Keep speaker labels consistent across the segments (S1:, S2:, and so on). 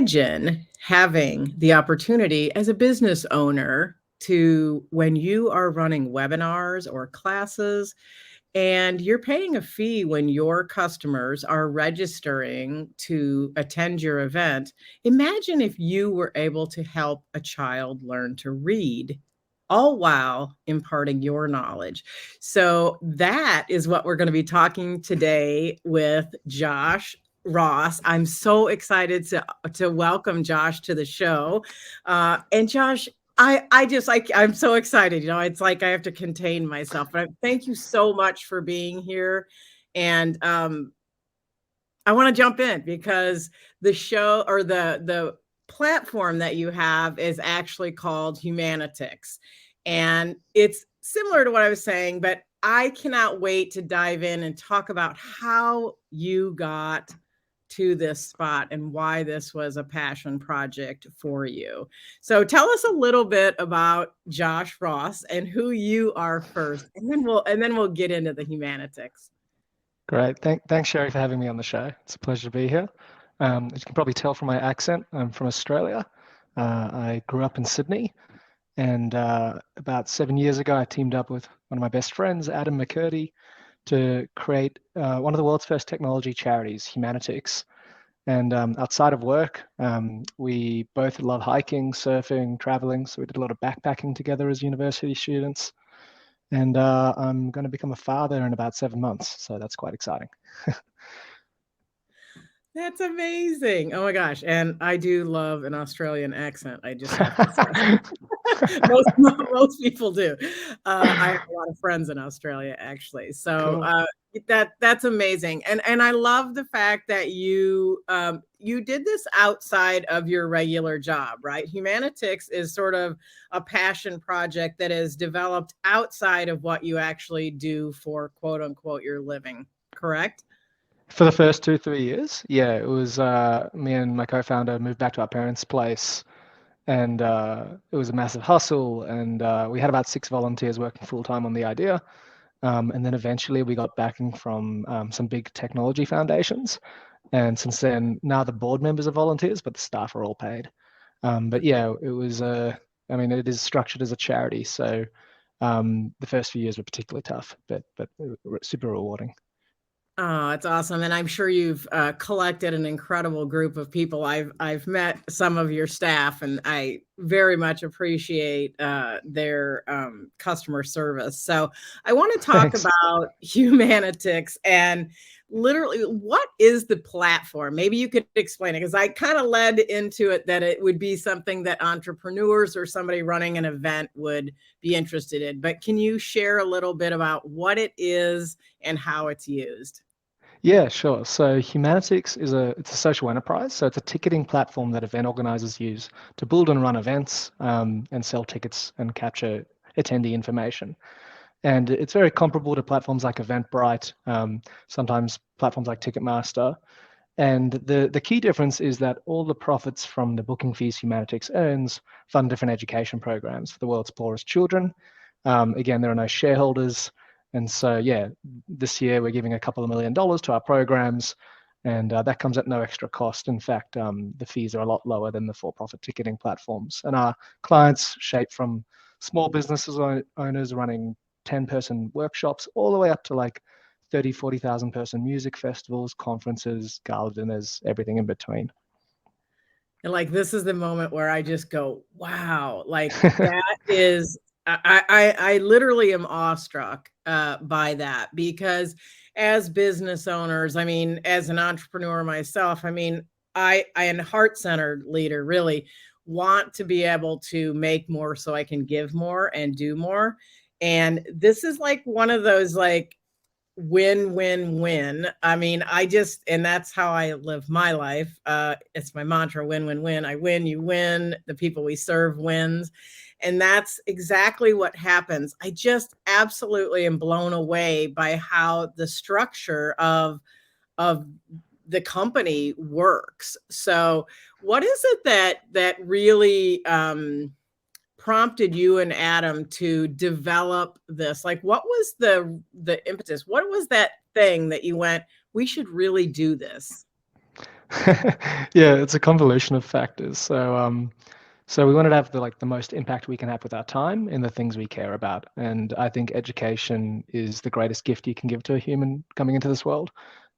S1: imagine having the opportunity as a business owner to, when you are running webinars or classes, and you're paying a fee when your customers are registering to attend your event. Imagine if you were able to help a child learn to read, all while imparting your knowledge. So that is what we're going to be talking today with Josh Ross. I'm so excited to welcome Josh to the show. And Josh, I'm so excited. It's like I have to contain myself. But thank you so much for being here. And I want to jump in because the show, or the platform that you have, is actually called Humanitix. And it's similar to what I was saying, but I cannot wait to dive in and talk about how you got to this spot and why this was a passion project for you. So tell us a little bit about Josh Ross and who you are first, and then we'll get into the Humanitix.
S2: Great. Thanks, Sherri, for having me on the show. It's a pleasure to be here. As you can probably tell from my accent, I'm from Australia. I grew up in Sydney, and about 7 years ago, I teamed up with one of my best friends, Adam McCurdy, to create one of the world's first technology charities, Humanitix. And outside of work, we both love hiking, surfing, traveling. So we did a lot of backpacking together as university students. And I'm going to become a father in about 7 months. So that's quite exciting.
S1: That's amazing. Oh my gosh. And I do love an Australian accent. I just have to say. most people do. I have a lot of friends in Australia, actually. So
S2: Cool.
S1: that's amazing. And I love the fact that you did this outside of your regular job, right? Humanitix is sort of a passion project that is developed outside of what you actually do for quote unquote your living, correct?
S2: For the first 2, 3 years, yeah, it was me and my co-founder moved back to our parents' place, and it was a massive hustle. And we had about 6 volunteers working full time on the idea. And then eventually we got backing from some big technology foundations. And since then, now the board members are volunteers, but the staff are all paid. But yeah, it was, I mean, it is structured as a charity. So the first few years were particularly tough, but super rewarding.
S1: Oh, it's awesome. And I'm sure you've collected an incredible group of people. I've met some of your staff, and I very much appreciate their customer service. So I want to talk
S2: Thanks.
S1: about Humanitix and literally what is the platform? Maybe you could explain it, because I kind of led into it that it would be something that entrepreneurs or somebody running an event would be interested in. But can you share a little bit about what it is and how it's used?
S2: Yeah, sure. So Humanitix it's a social enterprise. So it's a ticketing platform that event organizers use to build and run events, and sell tickets and capture attendee information. And it's very comparable to platforms like Eventbrite, sometimes platforms like Ticketmaster. And the key difference is that all the profits from the booking fees Humanitix earns fund different education programs for the world's poorest children. Again, there are no shareholders. And so, yeah, this year we're giving a couple of $1 million to our programs, and that comes at no extra cost. In fact, the fees are a lot lower than the for-profit ticketing platforms. And our clients shape from small businesses owners running 10-person workshops all the way up to like 30, 40,000 person music festivals, conferences, gala dinners, everything in between.
S1: And like, this is the moment where I just go, wow, like that is, I literally am awestruck by that, because as business owners, I mean, as an entrepreneur myself, I mean, I am a heart-centered leader, really want to be able to make more so I can give more and do more. And this is like one of those like win, win, win. I mean, and that's how I live my life. It's my mantra: win, win, win. I win, you win, the people we serve wins. And that's exactly what happens. I just absolutely am blown away by how the structure of the company works. So what is it that really prompted you and Adam to develop this? Like, what was the impetus? What was that thing that you went, we should really do this?
S2: Yeah, it's a convolution of factors. So we wanted to have the most impact we can have with our time in the things we care about. And I think education is the greatest gift you can give to a human coming into this world.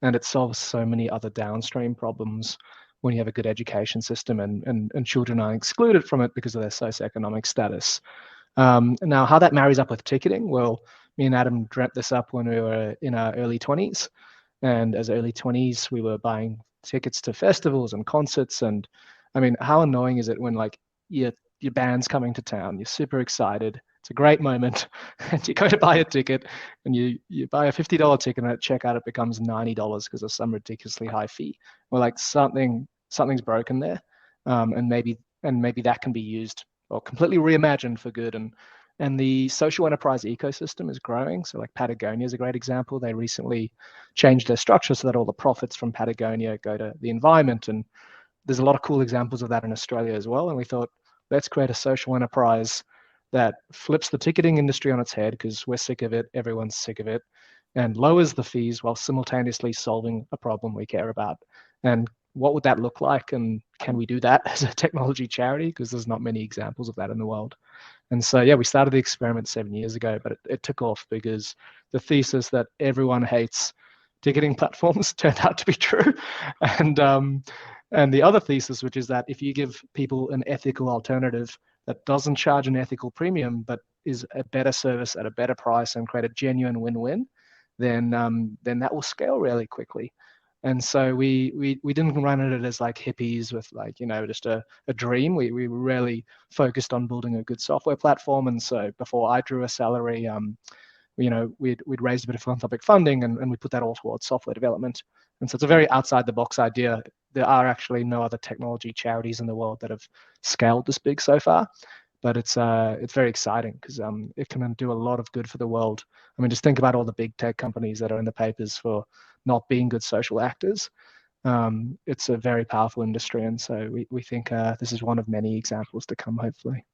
S2: And it solves so many other downstream problems when you have a good education system, and children are excluded from it because of their socioeconomic status. Now, how that marries up with ticketing, well, me and Adam dreamt this up when we were in our early 20s. And as early 20s, we were buying tickets to festivals and concerts. And I mean, how annoying is it when your your band's coming to town, you're super excited. It's a great moment, and you go to buy a ticket, and you buy a $50 ticket, and at checkout it becomes $90 because of some ridiculously high fee. Well, like something's broken there, and maybe that can be used or completely reimagined for good. And the social enterprise ecosystem is growing. So like Patagonia is a great example. They recently changed their structure so that all the profits from Patagonia go to the environment. And there's a lot of cool examples of that in Australia as well. And we thought, let's create a social enterprise that flips the ticketing industry on its head because we're sick of it, everyone's sick of it, and lowers the fees while simultaneously solving a problem we care about. And what would that look like? And can we do that as a technology charity? Because there's not many examples of that in the world. And so, yeah, we started the experiment 7 years ago, but it took off because the thesis that everyone hates ticketing platforms turned out to be true. And and the other thesis, which is that if you give people an ethical alternative that doesn't charge an ethical premium, but is a better service at a better price and create a genuine win-win, then that will scale really quickly. And so we didn't run it as like hippies with just a dream. We really focused on building a good software platform. And so before I drew a salary, we'd raised a bit of philanthropic funding, and we put that all towards software development. And so it's a very outside the box idea. There are actually no other technology charities in the world that have scaled this big so far, but it's very exciting because it can do a lot of good for the world. I mean, just think about all the big tech companies that are in the papers for not being good social actors. It's a very powerful industry, and so we think this is one of many examples to come, hopefully.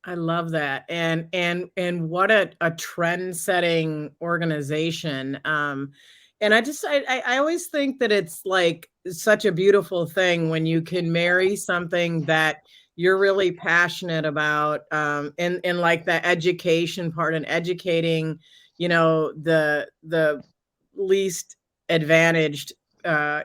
S1: I love that. And what a trend-setting organization. And I always think that it's like such a beautiful thing when you can marry something that you're really passionate about, and like the education part and educating, the least advantaged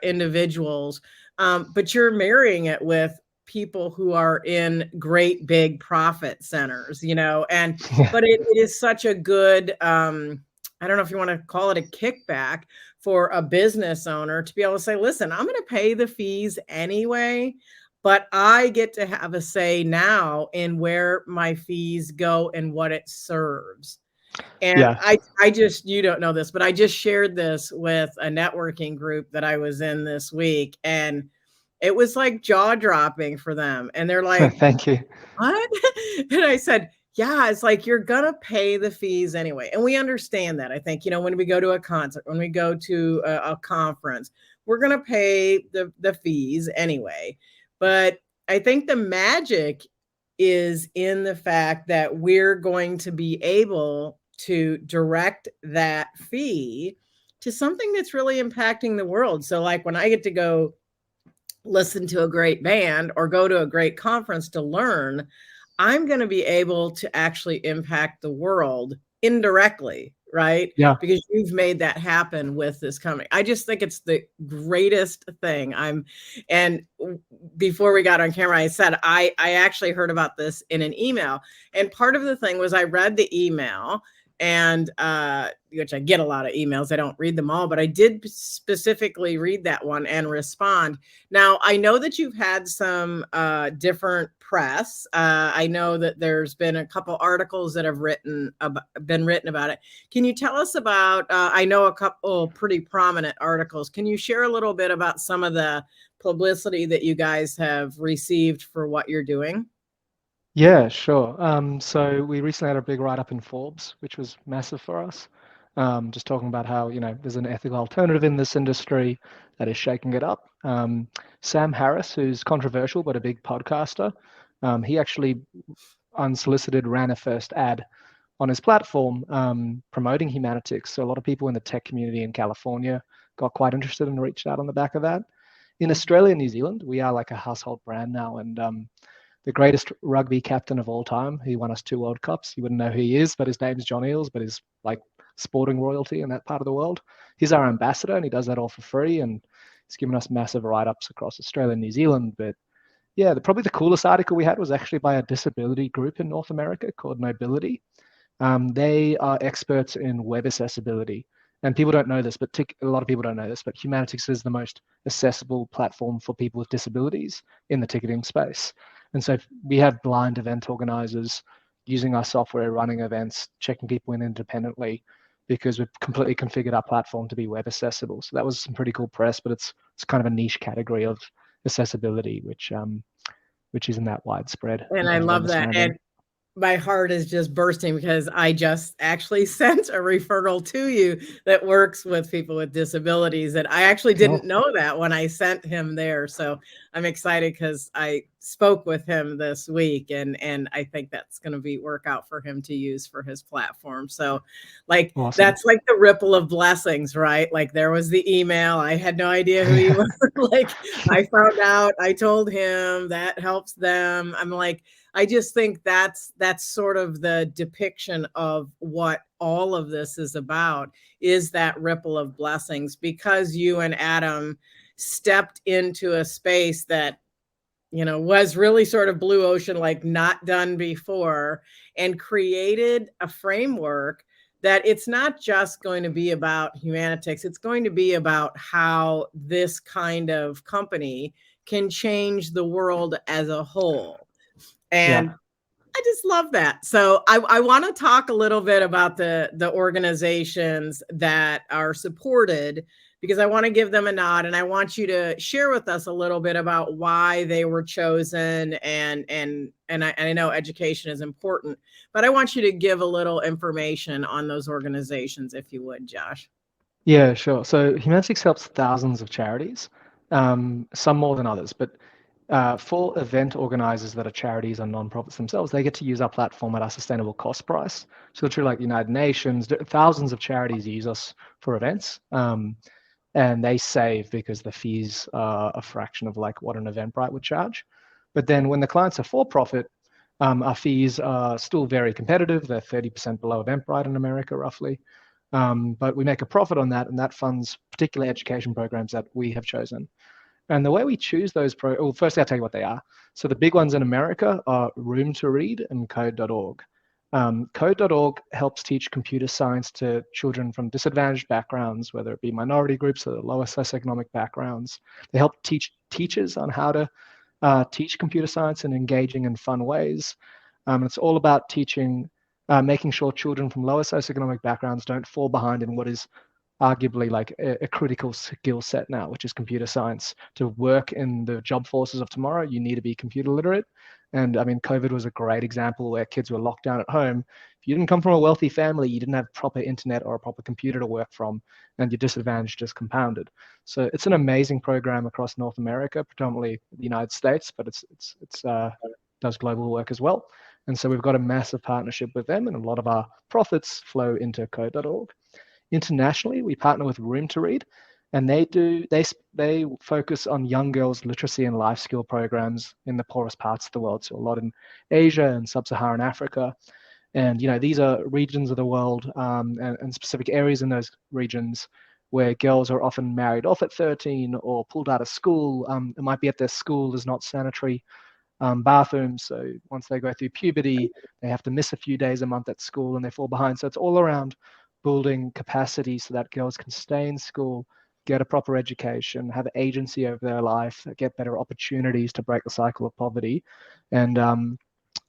S1: individuals. But you're marrying it with people who are in great big profit centers, and
S2: Yeah.
S1: but it is such a good, I don't know if you want to call it a kickback for a business owner to be able to say, listen, I'm going to pay the fees anyway, but I get to have a say now in where my fees go and what it serves. And
S2: Yeah.
S1: I just, you don't know this, but I just shared this with a networking group that I was in this week, and it was like jaw dropping for them. And they're like,
S2: Thank you.
S1: what? And I said, yeah, it's like you're going to pay the fees anyway. And we understand that. I think, when we go to a concert, when we go to a conference, we're going to pay the fees anyway. But I think the magic is in the fact that we're going to be able to direct that fee to something that's really impacting the world. So, like when I get to go listen to a great band or go to a great conference to learn, I'm going to be able to actually impact the world indirectly, right?
S2: Yeah.
S1: Because you've made that happen with this company. I just think it's the greatest thing. And before we got on camera, I said I actually heard about this in an email, and part of the thing was I read the email, and which I get a lot of emails. I don't read them all, but I did specifically read that one and respond. Now, I know that you've had some different press. I know that there's been a couple articles that have been written about it. Can you tell us about, I know a couple pretty prominent articles. Can you share a little bit about some of the publicity that you guys have received for what you're doing?
S2: Yeah, sure. So we recently had a big write-up in Forbes, which was massive for us. Just talking about how, there's an ethical alternative in this industry that is shaking it up. Sam Harris, who's controversial but a big podcaster, he actually unsolicited ran a first ad on his platform promoting Humanitix. So a lot of people in the tech community in California got quite interested and reached out on the back of that. In Australia and New Zealand, we are like a household brand now. And the greatest rugby captain of all time, he won us 2 World Cups. You wouldn't know who he is, but his name's John Eales, but he's like sporting royalty in that part of the world. He's our ambassador, and he does that all for free. And he's given us massive write-ups across Australia and New Zealand. But yeah, probably the coolest article we had was actually by a disability group in North America called Nobility. They are experts in web accessibility. And people don't know this, but a lot of people don't know this, but Humanitix is the most accessible platform for people with disabilities in the ticketing space. And so we have blind event organizers using our software, running events, checking people in independently, because we've completely configured our platform to be web accessible. So that was some pretty cool press, but it's kind of a niche category of accessibility, which isn't that widespread in
S1: And I
S2: terms of
S1: love that.
S2: understanding.
S1: And my heart is just bursting because I just actually sent a referral to you that works with people with disabilities. And I actually
S2: Cool.
S1: didn't know that when I sent him there. So I'm excited because I spoke with him this week, and I think that's going to be work out for him to use for his platform. So like
S2: Awesome.
S1: that's like the ripple of blessings, right? Like there was the email. I had no idea who he was. Like I found out, I told him that helps them. I'm like, I just think that's sort of the depiction of what all of this is about, is that ripple of blessings, because you and Adam stepped into a space that, you know, was really sort of blue ocean, like not done before, and created a framework that it's not just going to be about Humanitix. It's going to be about how this kind of company can change the world as a whole. And
S2: Yeah.
S1: I just love that. So I want to talk a little bit about the organizations that are supported, because I want to give them a nod, and I want you to share with us a little bit about why they were chosen. And I know education is important, but I want you to give a little information on those organizations, if you would, Josh.
S2: Yeah, sure. So Humanitix helps thousands of charities, some more than others, but for event organizers that are charities and nonprofits themselves, they get to use our platform at our sustainable cost price. So literally like the United Nations, thousands of charities use us for events, and they save because the fees are a fraction of like what an Eventbrite would charge. But then when the clients are for profit, our fees are still very competitive. They're 30% below Eventbrite in America, roughly. But we make a profit on that, and that funds particular education programs that we have chosen. And the way we choose those well, firstly, I'll tell you what they are. So the big ones in America are Room to Read and Code.org. Code.org helps teach computer science to children from disadvantaged backgrounds, whether it be minority groups or lower socioeconomic backgrounds. They help teach teachers on how to teach computer science in engaging and fun ways. It's all about teaching, making sure children from lower socioeconomic backgrounds don't fall behind in what is arguably like a critical skill set now, which is computer science. To work in the job forces of tomorrow, you need to be computer literate. And I mean, COVID was a great example where kids were locked down at home. If you didn't come from a wealthy family, you didn't have proper internet or a proper computer to work from, and your disadvantage just compounded. So it's an amazing program across North America, predominantly the United States, but it's does global work as well. And so we've got a massive partnership with them, and a lot of our profits flow into code.org. Internationally, we partner with Room to Read, and they focus on young girls' literacy and life skill programs in the poorest parts of the world. So a lot in Asia and sub-Saharan Africa. And these are regions of the world, and specific areas in those regions where girls are often married off at 13 or pulled out of school. It might be at their school there's not sanitary bathrooms. So once they go through puberty, they have to miss a few days a month at school and they fall behind. So it's all around building capacity so that girls can stay in school, get a proper education, have agency over their life, get better opportunities to break the cycle of poverty. And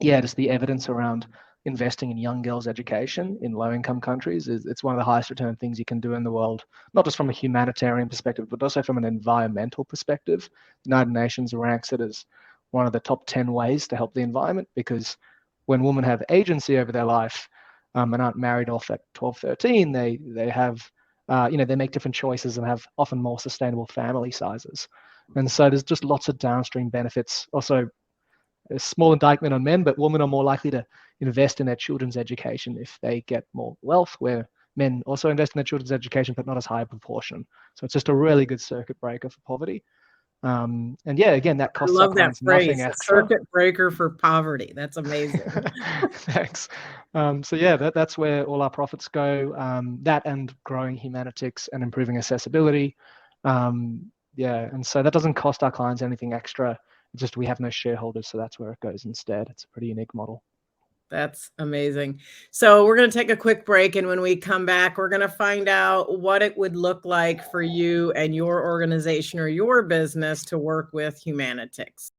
S2: just the evidence around investing in young girls' education in low-income countries it's one of the highest return things you can do in the world, not just from a humanitarian perspective, but also from an environmental perspective. The United Nations ranks it as one of the top 10 ways to help the environment, because when women have agency over their life and aren't married off at 12, 13, they have, they make different choices and have often more sustainable family sizes. And so there's just lots of downstream benefits. Also, a small indictment on men, but women are more likely to invest in their children's education if they get more wealth, where men also invest in their children's education, but not as high a proportion. So it's just a really good circuit breaker for poverty. And yeah, again, that
S1: I
S2: costs our
S1: love that
S2: clients nothing
S1: phrase, a
S2: extra.
S1: circuit breaker for poverty. That's amazing.
S2: Thanks. So yeah, that's where all our profits go. That and growing Humanitix and improving accessibility. Yeah, and so that doesn't cost our clients anything extra. It's just we have no shareholders, so that's where it goes instead. It's a pretty unique model.
S1: That's amazing. So we're going to take a quick break, and when we come back, we're going to find out what it would look like for you and your organization or your business to work with Humanitix.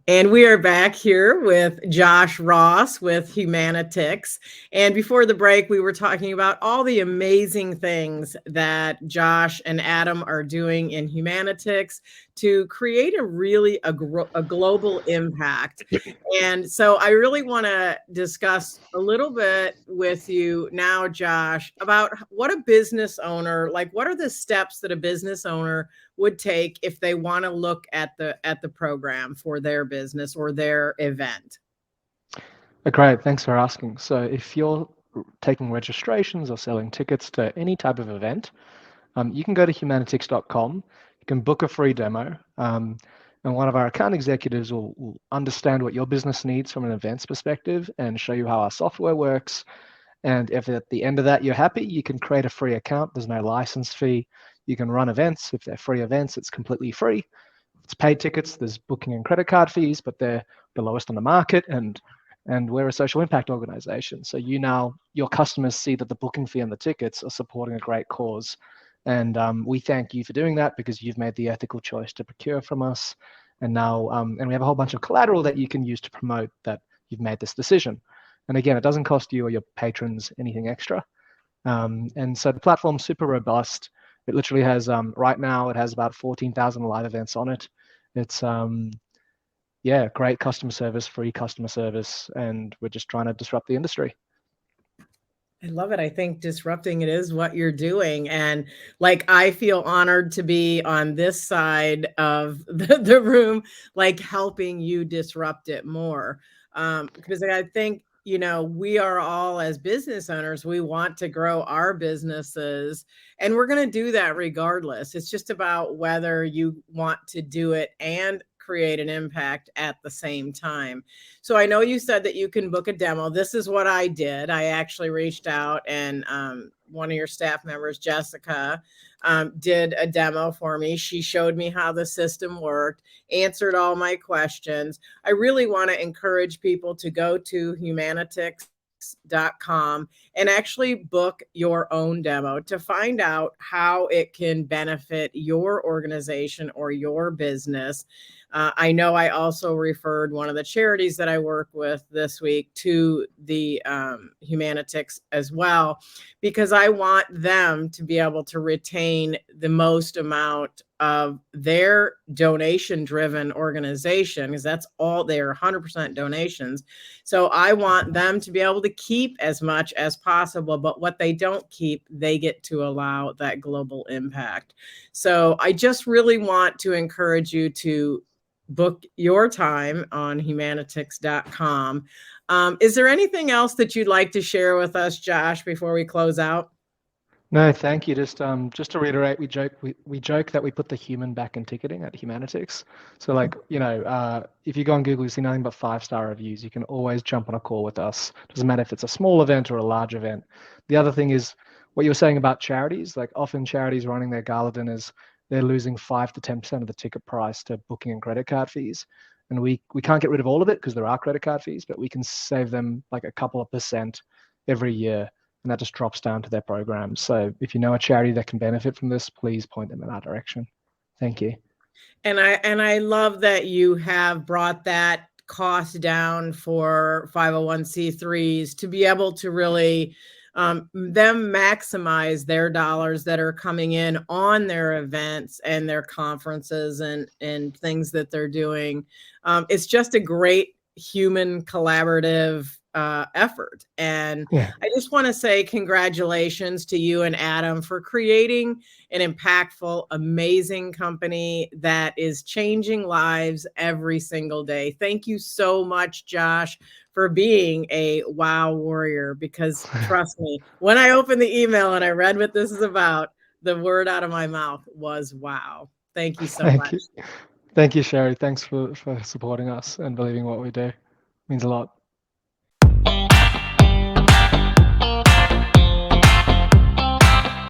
S1: And we are back here with Josh Ross with Humanitix. And before the break, we were talking about all the amazing things that Josh and Adam are doing in Humanitix to create a global impact. And so I really want to discuss a little bit with you now, Josh, about what a business owner, like what are the steps that a business owner would take if they want to look at the program for their business or their event.
S2: Great, thanks for asking. So if you're taking registrations or selling tickets to any type of event, you can go to humanitix.com. You can book a free demo, and one of our account executives will understand what your business needs from an events perspective and show you how our software works. And if at the end of that you're happy, you can create a free account. There's no license fee. You can run events. If they're free events, it's completely free. If it's paid tickets, there's booking and credit card fees, but they're the lowest on the market. And we're a social impact organization. So your customers see that the booking fee and the tickets are supporting a great cause. And we thank you for doing that because you've made the ethical choice to procure from us. And now, and we have a whole bunch of collateral that you can use to promote that you've made this decision. And again, it doesn't cost you or your patrons anything extra. And so the platform's super robust. It literally has, right now, it has about 14,000 live events on it. It's, yeah, great customer service, free customer service, and we're just trying to disrupt the industry.
S1: I love it. I think disrupting it is what you're doing. And like, I feel honored to be on this side of the room, like helping you disrupt it more. Because I think, we are all as business owners, we want to grow our businesses and we're going to do that regardless. It's just about whether you want to do it and create an impact at the same time. So I know you said that you can book a demo. This is what I did. I actually reached out and one of your staff members, Jessica, did a demo for me. She showed me how the system worked, answered all my questions. I really want to encourage people to go to humanitix.com and actually book your own demo to find out how it can benefit your organization or your business. I know I also referred one of the charities that I work with this week to the Humanitix as well, because I want them to be able to retain the most amount of their donation-driven organization, because that's all, they're 100% donations. So I want them to be able to keep as much as possible, but what they don't keep, they get to allow that global impact. So I just really want to encourage you to book your time on humanitix.com. Is there anything else that you'd like to share with us, Josh, before we close out?
S2: No, thank you. Just to reiterate, we joke that we put the human back in ticketing at Humanitix. So if you go on Google, you see nothing but 5-star reviews. You can always jump on a call with us. Doesn't matter if it's a small event or a large event. The other thing is what you were saying about charities. Like often charities running their gala dinners, they're losing 5 to 10% of the ticket price to booking and credit card fees. And we can't get rid of all of it because there are credit card fees, but we can save them like a couple of percent every year. And that just drops down to their programs. So if you know a charity that can benefit from this, please point them in our direction. Thank you.
S1: And I love that you have brought that cost down for 501c3s to be able to really them maximize their dollars that are coming in on their events and their conferences and things that they're doing. It's just a great human collaborative effort. And
S2: Yeah.
S1: I just want to say congratulations to you and Adam for creating an impactful, amazing company that is changing lives every single day. Thank you so much, Josh, for being a wow warrior, because trust me, when I opened the email and I read what this is about, the word out of my mouth was wow. Thank you so
S2: Thank
S1: much.
S2: you. Thank you, Sherri. Thanks for supporting us and believing what we do. It means a lot.